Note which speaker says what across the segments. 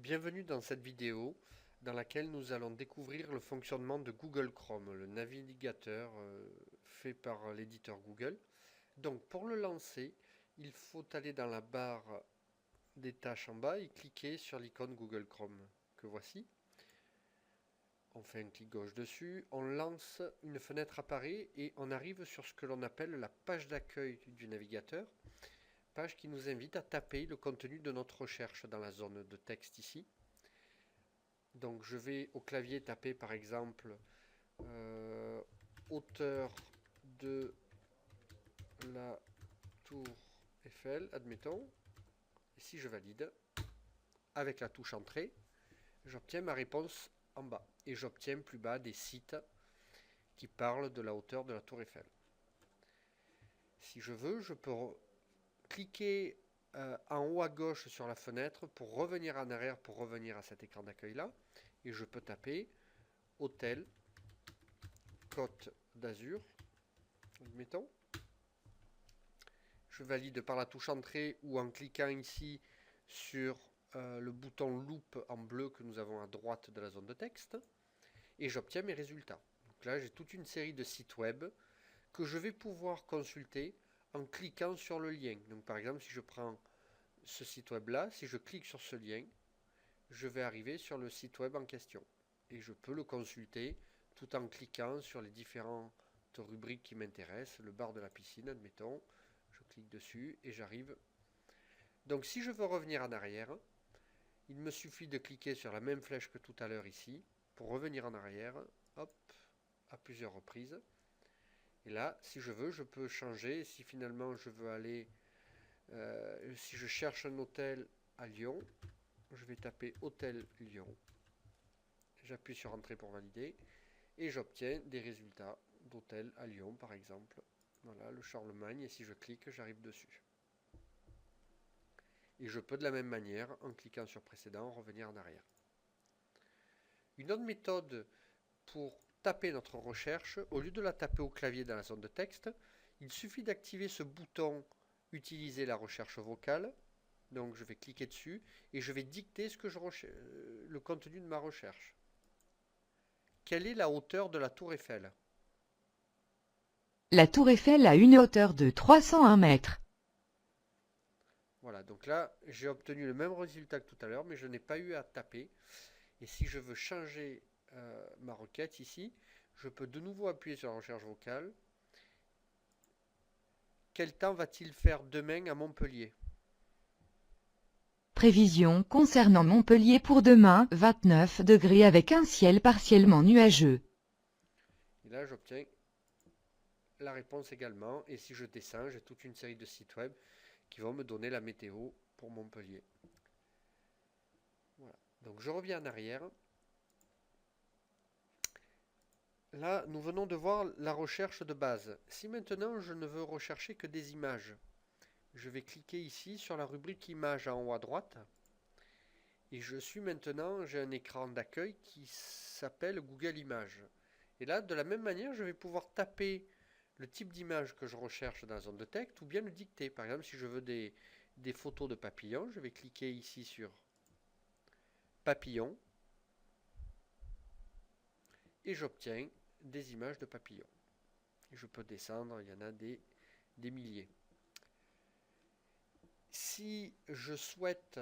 Speaker 1: Bienvenue dans cette vidéo dans laquelle nous allons découvrir le fonctionnement de Google Chrome, le navigateur fait par l'éditeur Google. Donc pour le lancer, il faut aller dans la barre des tâches en bas et cliquer sur l'icône Google Chrome que voici. On fait un clic gauche dessus, on lance, une fenêtre apparaît et on arrive sur ce que l'on appelle la page d'accueil du navigateur, page qui nous invite à taper le contenu de notre recherche dans la zone de texte ici. Donc je vais au clavier taper par exemple hauteur de la tour Eiffel, admettons. Et si je valide, avec la touche entrée, j'obtiens ma réponse en bas. Et j'obtiens plus bas des sites qui parlent de la hauteur de la tour Eiffel. Si je veux, je peux cliquer en haut à gauche sur la fenêtre pour revenir en arrière, pour revenir à cet écran d'accueil là. Et je peux taper hôtel Côte d'Azur, admettons. Je valide par la touche entrée ou en cliquant ici sur le bouton loupe en bleu que nous avons à droite de la zone de texte. Et j'obtiens mes résultats. Donc là, j'ai toute une série de sites web que je vais pouvoir consulter en cliquant sur le lien. Donc par exemple, si je prends ce site web là, si je clique sur ce lien, je vais arriver sur le site web en question. Et je peux le consulter tout en cliquant sur les différentes rubriques qui m'intéressent. Le bar de la piscine, admettons. Je clique dessus et j'arrive. Donc si je veux revenir en arrière, il me suffit de cliquer sur la même flèche que tout à l'heure ici, pour revenir en arrière, hop, à plusieurs reprises. Et là, si je veux, je peux changer. Si finalement je veux aller, si je cherche un hôtel à Lyon, je vais taper hôtel Lyon. J'appuie sur entrée pour valider et j'obtiens des résultats d'hôtel à Lyon par exemple. Voilà, le Charlemagne, et si je clique, j'arrive dessus. Et je peux de la même manière, en cliquant sur précédent, revenir en arrière. Une autre méthode pour taper notre recherche, au lieu de la taper au clavier dans la zone de texte, il suffit d'activer ce bouton utiliser la recherche vocale. Donc je vais cliquer dessus et je vais dicter le contenu de ma recherche. Quelle est la hauteur de la tour Eiffel?
Speaker 2: La tour Eiffel a une hauteur de 301 mètres.
Speaker 1: Voilà, donc là j'ai obtenu le même résultat que tout à l'heure, mais je n'ai pas eu à taper. Et si je veux changer ma requête ici, je peux de nouveau appuyer sur la recherche vocale. Quel temps va-t-il faire demain à Montpellier?
Speaker 2: Prévision concernant Montpellier pour demain, 29 degrés avec un ciel partiellement nuageux.
Speaker 1: Et là j'obtiens la réponse également. Et si je descends, j'ai toute une série de sites web qui vont me donner la météo pour Montpellier. Voilà. Donc je reviens en arrière. Là, nous venons de voir la recherche de base. Si maintenant je ne veux rechercher que des images, je vais cliquer ici sur la rubrique images en haut à droite. Et je suis maintenant, j'ai un écran d'accueil qui s'appelle Google Images. Et là, de la même manière, je vais pouvoir taper le type d'image que je recherche dans la zone de texte ou bien le dicter. Par exemple, si je veux des photos de papillons, je vais cliquer ici sur papillons et j'obtiens des images de papillons. Et je peux descendre, il y en a des milliers. Si je souhaite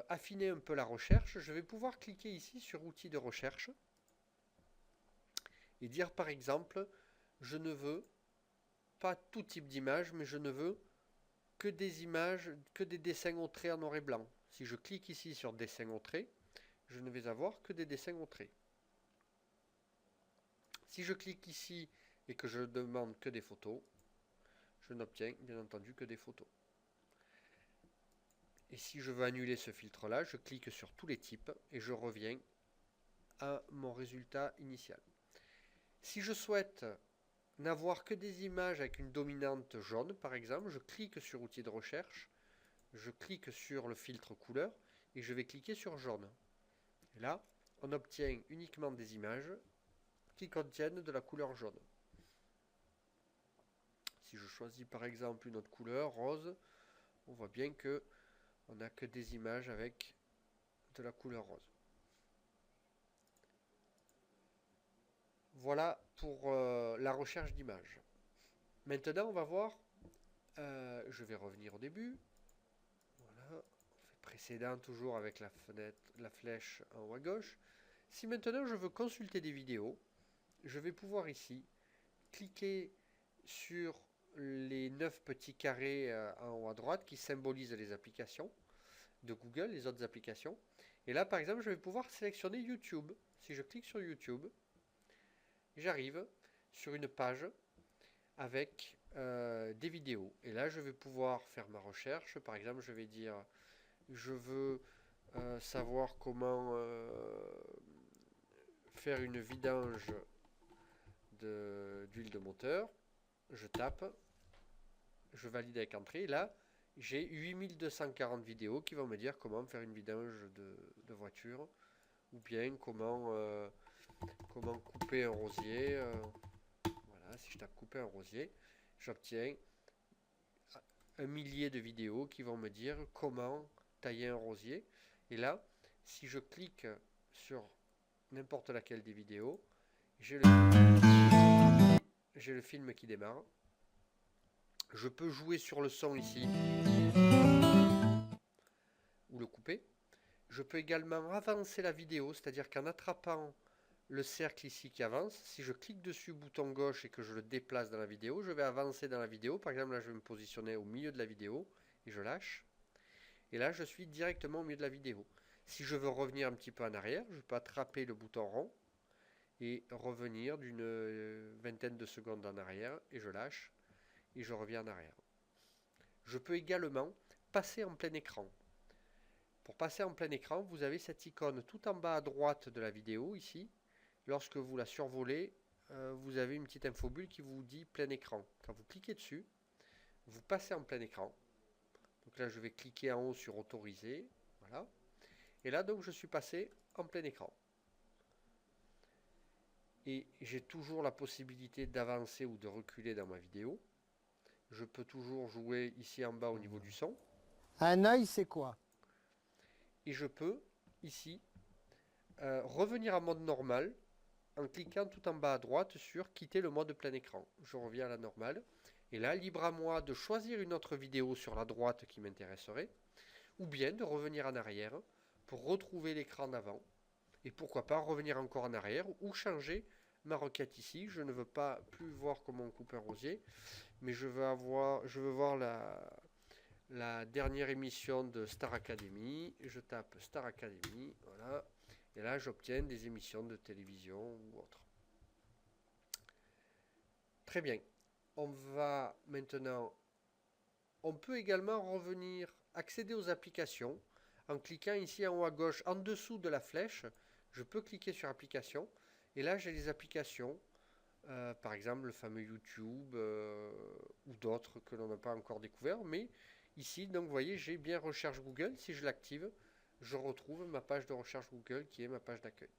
Speaker 1: affiner un peu la recherche, je vais pouvoir cliquer ici sur outils de recherche et dire par exemple, je ne veux pas tout type d'image, mais je ne veux que des images, que des dessins au trait en noir et blanc. Si je clique ici sur dessin au trait, je ne vais avoir que des dessins au trait. Si je clique ici et que je demande que des photos, je n'obtiens bien entendu que des photos. Et si je veux annuler ce filtre-là, je clique sur tous les types et je reviens à mon résultat initial. Si je souhaite n'avoir que des images avec une dominante jaune, par exemple, je clique sur outils de recherche, je clique sur le filtre couleur et je vais cliquer sur jaune. Et là, on obtient uniquement des images qui contiennent de la couleur jaune. Si je choisis par exemple une autre couleur, rose, on voit bien que on n'a que des images avec de la couleur rose. Voilà pour la recherche d'images. Maintenant, on va voir, je vais revenir au début. Voilà, on fait précédent toujours avec la fenêtre, la flèche en haut à gauche. Si maintenant je veux consulter des vidéos, je vais pouvoir ici cliquer sur les 9 petits carrés en haut à droite qui symbolisent les applications de Google, les autres applications. Et là, par exemple, je vais pouvoir sélectionner YouTube. Si je clique sur YouTube, j'arrive sur une page avec des vidéos. Et là, je vais pouvoir faire ma recherche. Par exemple, je vais dire, je veux savoir comment faire une vidange d'huile de moteur. Je tape, je valide avec entrée. Là, j'ai 8240 vidéos qui vont me dire comment faire une vidange de voiture, ou bien comment couper un rosier. Voilà, si je tape couper un rosier, j'obtiens 1 000 de vidéos qui vont me dire comment tailler un rosier. Et là, si je clique sur n'importe laquelle des vidéos, j'ai le film qui démarre. Je peux jouer sur le son ici ou le couper. Je peux également avancer la vidéo, c'est-à-dire qu'en attrapant le cercle ici qui avance, si je clique dessus bouton gauche et que je le déplace dans la vidéo, je vais avancer dans la vidéo. Par exemple, là, je vais me positionner au milieu de la vidéo et je lâche. Et là, je suis directement au milieu de la vidéo. Si je veux revenir un petit peu en arrière, je peux attraper le bouton rond et revenir d'une vingtaine de secondes en arrière et je lâche et je reviens en arrière. Je peux également passer en plein écran. Pour passer en plein écran, vous avez cette icône tout en bas à droite de la vidéo ici. Lorsque vous la survolez, vous avez une petite infobulle qui vous dit plein écran. Quand vous cliquez dessus, vous passez en plein écran. Donc là, je vais cliquer en haut sur autoriser. Voilà. Et là, donc, je suis passé en plein écran. Et j'ai toujours la possibilité d'avancer ou de reculer dans ma vidéo. Je peux toujours jouer ici en bas au niveau du son.
Speaker 3: Un œil, c'est quoi?
Speaker 1: Et je peux ici revenir en mode normal en cliquant tout en bas à droite sur quitter le mode plein écran. Je reviens à la normale. Et là, libre à moi de choisir une autre vidéo sur la droite qui m'intéresserait, ou bien de revenir en arrière pour retrouver l'écran d'avant. Et pourquoi pas revenir encore en arrière ou changer ma requête ici. Je ne veux pas plus voir comment on coupe un rosier, mais je veux voir la dernière émission de Star Academy. Je tape Star Academy, voilà. Et là, j'obtiens des émissions de télévision ou autre. Très bien. On va maintenant... On peut également revenir, accéder aux applications en cliquant ici en haut à gauche, en dessous de la flèche. Je peux cliquer sur applications. Et là, j'ai les applications. Par exemple, le fameux YouTube ou d'autres que l'on n'a pas encore découvert. Mais ici, donc, vous voyez, j'ai bien recherche Google. Si je l'active, je retrouve ma page de recherche Google qui est ma page d'accueil.